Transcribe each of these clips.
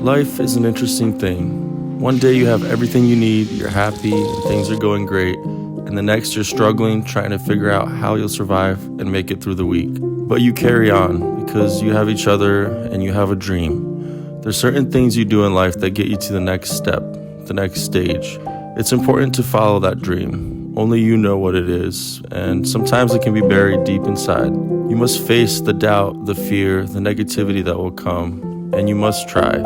Life is an interesting thing. One day you have everything you need, you're happy, and things are going great, and the next you're struggling, trying to figure out how you'll survive and make it through the week. But you carry on because you have each other and you have a dream. There's certain things you do in life that get you to the next step, the next stage. It's important to follow that dream. Only you know what it is, and sometimes it can be buried deep inside. You must face the doubt, the fear, the negativity that will come, and you must try.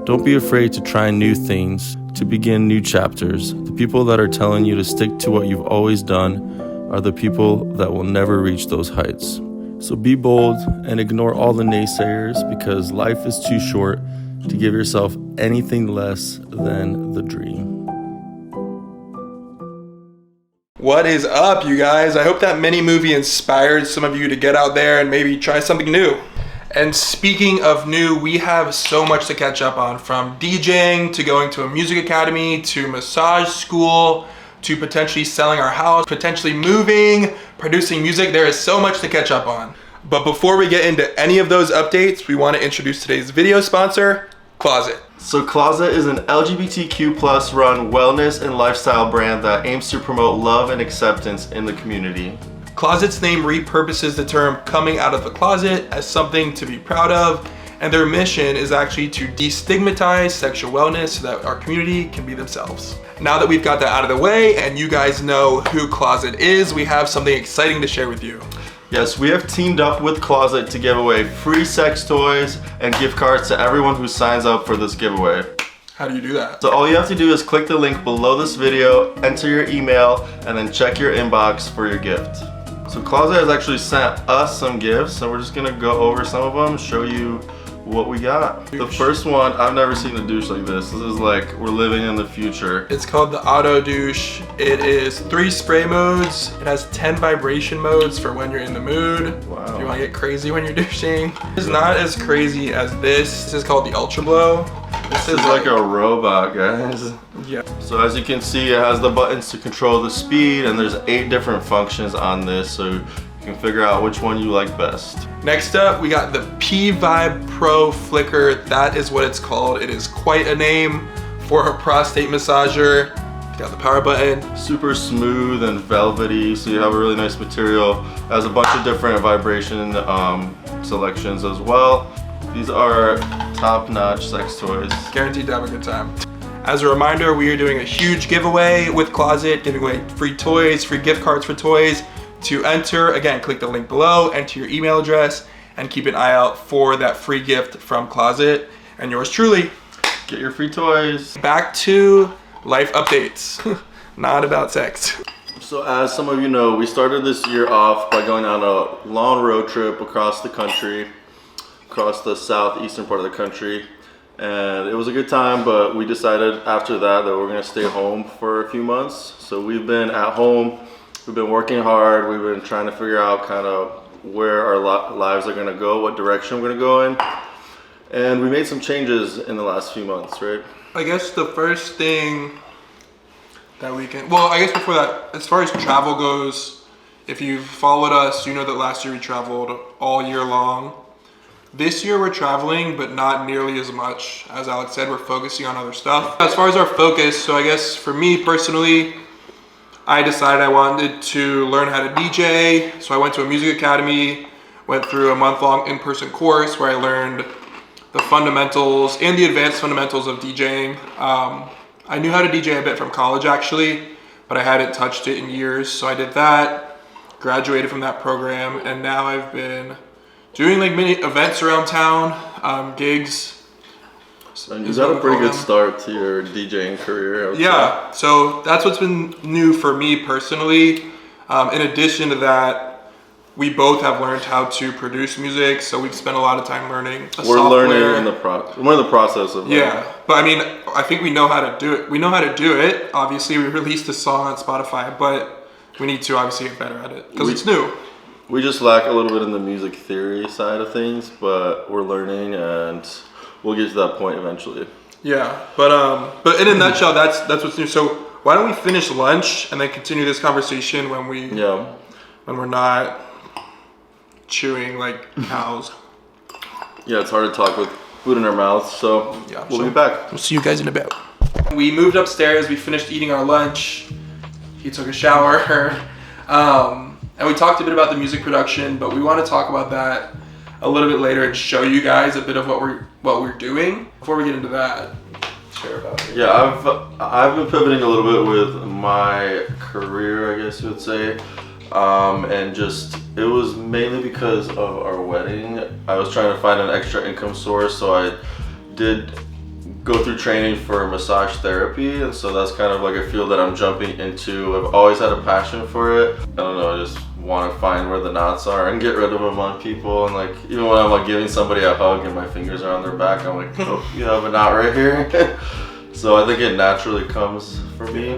Don't be afraid to try new things, to begin new chapters. The people that are telling you to stick to what you've always done are the people that will never reach those heights. So be bold and ignore all the naysayers, because life is too short to give yourself anything less than the dream. What is up, you guys? I hope that mini movie inspired some of you to get out there and maybe try something new. And speaking of new, we have so much to catch up on, from DJing to going to a music academy to massage school to potentially selling our house, potentially moving, producing music. There is so much to catch up on. But before we get into any of those updates, we want to introduce today's video sponsor, Closet. So Closet is an LGBTQ+ run wellness and lifestyle brand that aims to promote love and acceptance in the community. Closet's name repurposes the term coming out of the closet as something to be proud of, and their mission is actually to destigmatize sexual wellness so that our community can be themselves. Now that we've got that out of the way and you guys know who Closet is, we have something exciting to share with you. Yes, we have teamed up with Closet to give away free sex toys and gift cards to everyone who signs up for this giveaway. How do you do that? So all you have to do is click the link below this video, enter your email, and then check your inbox for your gift. So Closet has actually sent us some gifts, so we're just gonna go over some of them, show you what we got. The first one, I've never seen a douche like this. This is like, we're living in the future. It's called the Auto Douche. It is 3 spray modes. It has 10 vibration modes for when you're in the mood. Wow. If you wanna get crazy when you're douching. It's not as crazy as this. This is called the Ultra Blow. This is like a robot, guys. Yeah. So as you can see, it has the buttons to control the speed, and there's 8 different functions on this, so you can figure out which one you like best. Next up, we got the P-Vibe Pro Flicker. That is what it's called. It is quite a name for a prostate massager. It's got the power button. Super smooth and velvety, so you have a really nice material. It has a bunch of different vibration selections as well. These are top-notch sex toys. Guaranteed to have a good time. As a reminder, we are doing a huge giveaway with Closet, giving away free toys, free gift cards for toys. To enter, again, click the link below, enter your email address, and keep an eye out for that free gift from Closet. And yours truly. Get your free toys. Back to life updates. Not about sex. So as some of you know, we started this year off by going on a long road trip across the country, across the southeastern part of the country. And it was a good time, but we decided after that we're gonna stay home for a few months. So we've been at home. We've been working hard. We've been trying to figure out kind of where our lives are gonna go, what direction we're gonna go in. And we made some changes in the last few months, right? I guess the first thing that we can, well, I guess before that, as far as travel goes, if you've followed us, you know that last year we traveled all year long. This year we're traveling, but not nearly as much. As Alex said, we're focusing on other stuff. As far as our focus, so I guess for me personally, I decided I wanted to learn how to DJ. So I went to a music academy, went through a month-long in-person course where I learned the fundamentals and the advanced fundamentals of DJing. I knew how to DJ a bit from college actually, but I hadn't touched it in years. So I did that, graduated from that program, and now I've been doing like many events around town, gigs. And you got a pretty good start to your DJing career. Yeah, so that's what's been new for me personally. In addition to that, we both have learned how to produce music, so we've spent a lot of time learning We're learning in the process of learning. Yeah, but I mean, I think we know how to do it. We know how to do it. Obviously, we released a song on Spotify, but we need to obviously get better at it because it's new. We just lack a little bit in the music theory side of things, but we're learning and we'll get to that point eventually. Yeah, but in a nutshell, that's what's new. So why don't we finish lunch and then continue this conversation when we're not chewing like cows. Yeah, it's hard to talk with food in our mouths. So Yeah, we'll so- be back. We'll see you guys in a bit. We moved upstairs. We finished eating our lunch. He took a shower. And we talked a bit about the music production, but we want to talk about that a little bit later and show you guys a bit of what we're doing. Before we get into that, share about it. Yeah, I've been pivoting a little bit with my career, I guess you would say, and just it was mainly because of our wedding. I was trying to find an extra income source, so I did go through training for massage therapy, and so that's kind of like a field that I'm jumping into. I've always had a passion for it. I don't know, I just want to find where the knots are and get rid of them on people. And like even when I'm like giving somebody a hug and my fingers are on their back, I'm like, oh, you have a knot right here. So I think it naturally comes for me,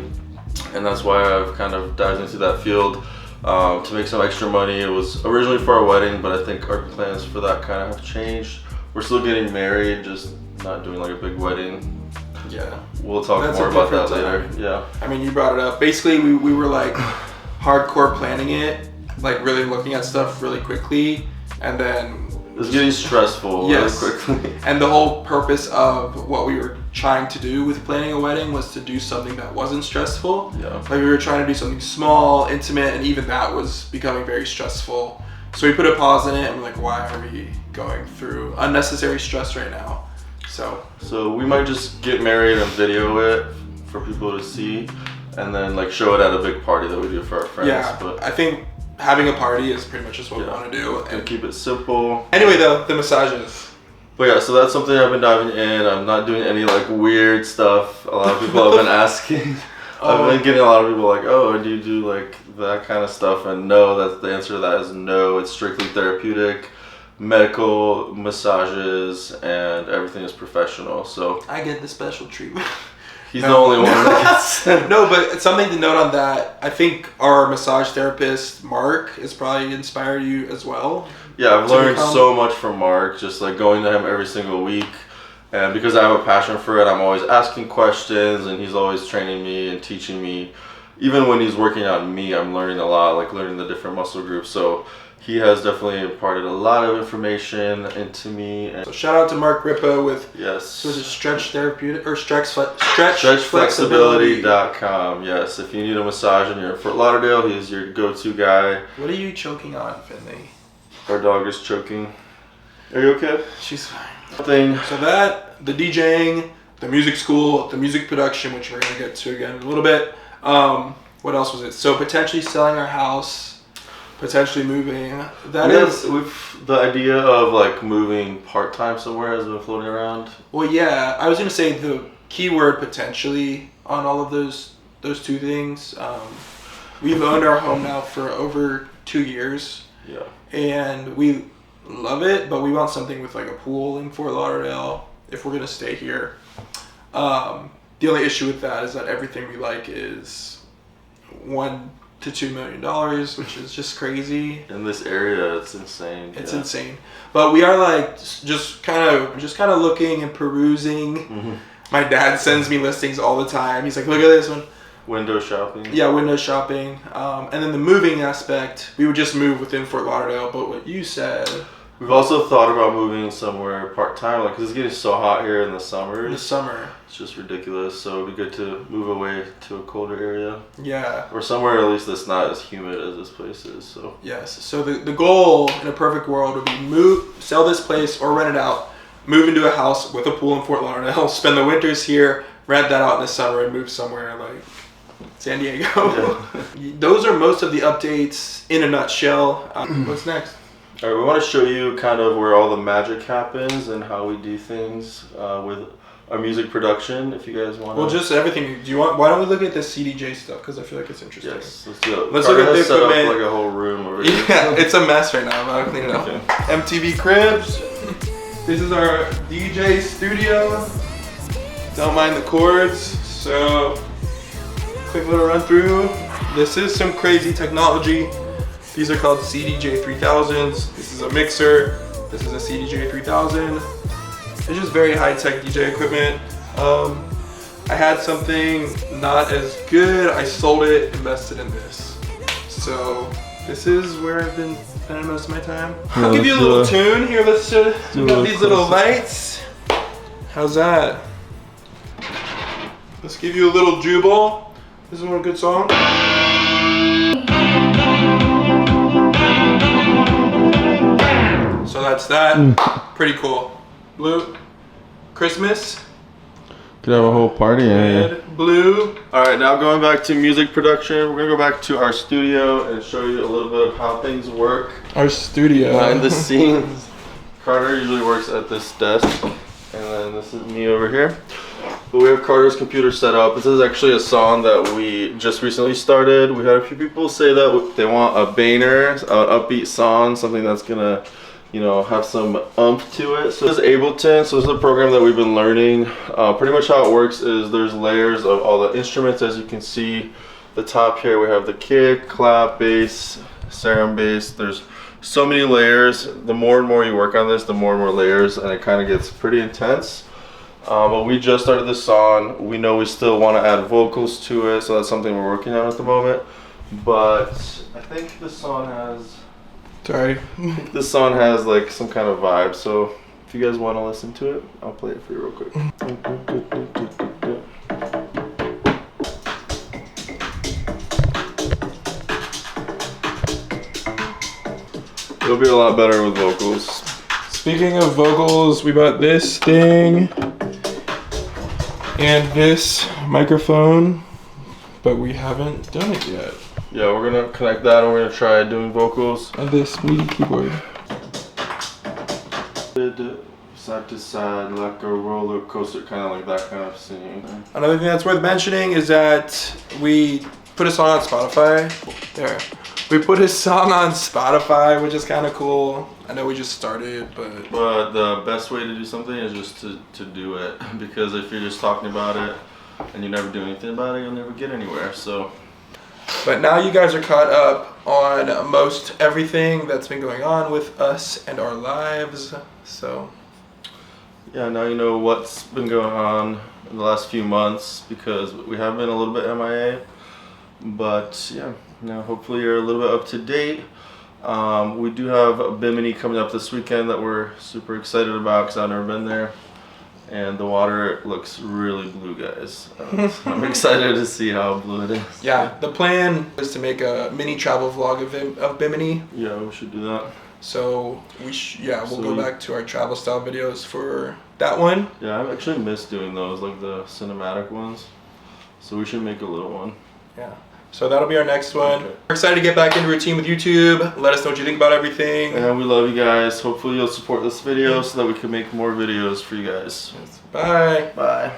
and that's why I've kind of dived into that field to make some extra money. It was originally for our wedding, but I think our plans for that kind of have changed. We're still getting married, just not doing like a big wedding. Yeah. We'll talk That's more a about that different later. Yeah. I mean, you brought it up. Basically, we were like hardcore planning it, like really looking at stuff really quickly, and then It was getting stressful Yes. really quickly. And the whole purpose of what we were trying to do with planning a wedding was to do something that wasn't stressful. Yeah. Like we were trying to do something small, intimate, and even that was becoming very stressful. So we put a pause in it and we're like, why are we going through unnecessary stress right now? So we might just get married and video it for people to see, and then like show it at a big party that we do for our friends. Yeah, But I think having a party is pretty much just what we Yeah. want to do. and And keep it simple. anyway, though, the massages. But yeah, so that's something I've been diving in. I'm not doing any like weird stuff. A lot of people have been asking. I've been getting a lot of people like, oh, do you do like that kind of stuff? And no, that's the answer to that is no. It's strictly therapeutic, medical massages, and everything is professional. So I get the special treatment. he's the only one that gets. No, but something to note on that, I think our massage therapist, Mark, has probably inspired you as well. Yeah, I've To learned become- so much from Mark, just like going to him every single week. And because I have a passion for it, I'm always asking questions, and he's always training me and teaching me. Even when he's working on me, I'm learning a lot, like learning the different muscle groups. So he has definitely imparted a lot of information into me. And So shout out to Mark Ripa with yes, was it Stretch Therapeutic or Stretch stretchflexibility.com. Yes, if you need a massage and you're in Fort Lauderdale, he's your go-to guy. What are you choking on, Finley? Our dog is choking. Are you okay? She's fine. Thing. So that, the DJing, the music school, the music production, which we're gonna get to again in a little bit. What else was it? So potentially selling our house, potentially moving. That is The idea of like moving part-time somewhere has been floating around. well, yeah. I was gonna say the keyword potentially on all of those two things. We've owned our home now for over 2 years, Yeah. and we love it, but we want something with like a pool in Fort Lauderdale if we're gonna stay here. The only issue with that is that everything we like is $1 to $2 million, which is just crazy. In this area, it's insane. It's yeah. insane. But we are like just kind of looking and perusing. Mm-hmm. My dad sends me listings all the time. He's like, look at this one. Window shopping. Yeah, window shopping. And then the moving aspect, we would just move within Fort Lauderdale. But what you said, We've also thought about moving somewhere part-time, like, because it's getting so hot here in the in summer. the summer, It's just ridiculous. So it'd be good to move away to a colder area. yeah. Or somewhere at least that's not as humid as this place is. So Yes. So the goal in a perfect world would be sell this place or rent it out, move into a house with a pool in Fort Lauderdale, spend the winters here, rent that out in the summer, and move somewhere like San Diego. Those are most of the updates in a nutshell. What's next? all right, we want to show you kind of where all the magic happens and how we do things with our music production. If you guys want. Well, just everything. Why don't we look at the CDJ stuff? Because I feel like it's interesting. Yes, let's do it. Let's look at the set up equipment. like a whole room over here. Yeah, it's a mess right now. I'm about to clean it up. Okay. MTV Cribs. This is our DJ studio. Don't mind the chords. So, quick little run through. This is some crazy technology. These are called CDJ 3000s. This is a mixer. This is a CDJ 3000. It's just very high-tech DJ equipment. I had something not as good. I sold it, invested in this. So this is where I've been spending most of my time. I'll give you a little tune here. Let's got these little lights. How's that? Let's give you a little Jubal. This is one good song. So that's that. Pretty cool. Blue. Christmas. Could have a whole party. Red. Blue. All right, now going back to music production, we're gonna go back to our studio and show you a little bit of how things work Our studio. behind the scenes. Carter usually works at this desk, and then this is me over here. But we have Carter's computer set up. This is actually a song that we just recently started. We had a few people say that they want a banger, an upbeat song, something that's gonna, you know, have some umph to it. So this is Ableton. So this is a program that we've been learning. Pretty much how it works is there's layers of all the instruments. As you can see, the top here we have the kick, clap, bass, serum bass. There's so many layers. The more and more you work on this, the more and more layers, and it kind of gets pretty intense. But we just started this song. We know we still want to add vocals to it, so that's something we're working on at the moment. But I think this song has. Sorry. This song has like some kind of vibe, so if you guys want to listen to it, I'll play it for you real quick. It'll be a lot better with vocals. Speaking of vocals, we bought this thing and this microphone, but we haven't done it yet. Yeah, we're gonna connect that and we're gonna try doing vocals. And this MIDI keyboard. Side to side, like a roller coaster, kind of like that kind of singing. Another thing that's worth mentioning is that we put a song on Spotify. There. We put his song on Spotify, which is kind of cool. I know we just started, but the best way to do something is just to do it. Because if you're just talking about it and you never do anything about it, you'll never get anywhere. So. But now you guys are caught up on most everything that's been going on with us and our lives. So. Yeah, now you know what's been going on in the last few months because we have been a little bit MIA. But yeah, now hopefully you're a little bit up to date. We do have Bimini coming up this weekend that we're super excited about because I've never been there. And the water looks really blue, guys. I'm excited to see how blue it is. Yeah, the plan is to make a mini travel vlog of Bimini. Yeah, we should do that. So we'll go back to our travel style videos for that one. Yeah, I've actually missed doing those, like the cinematic ones. So we should make a little one. Yeah. So that'll be our next one. Okay. We're excited to get back into routine with YouTube. Let us know what you think about everything. And we love you guys. Hopefully you'll support this video so that we can make more videos for you guys. Bye. Bye.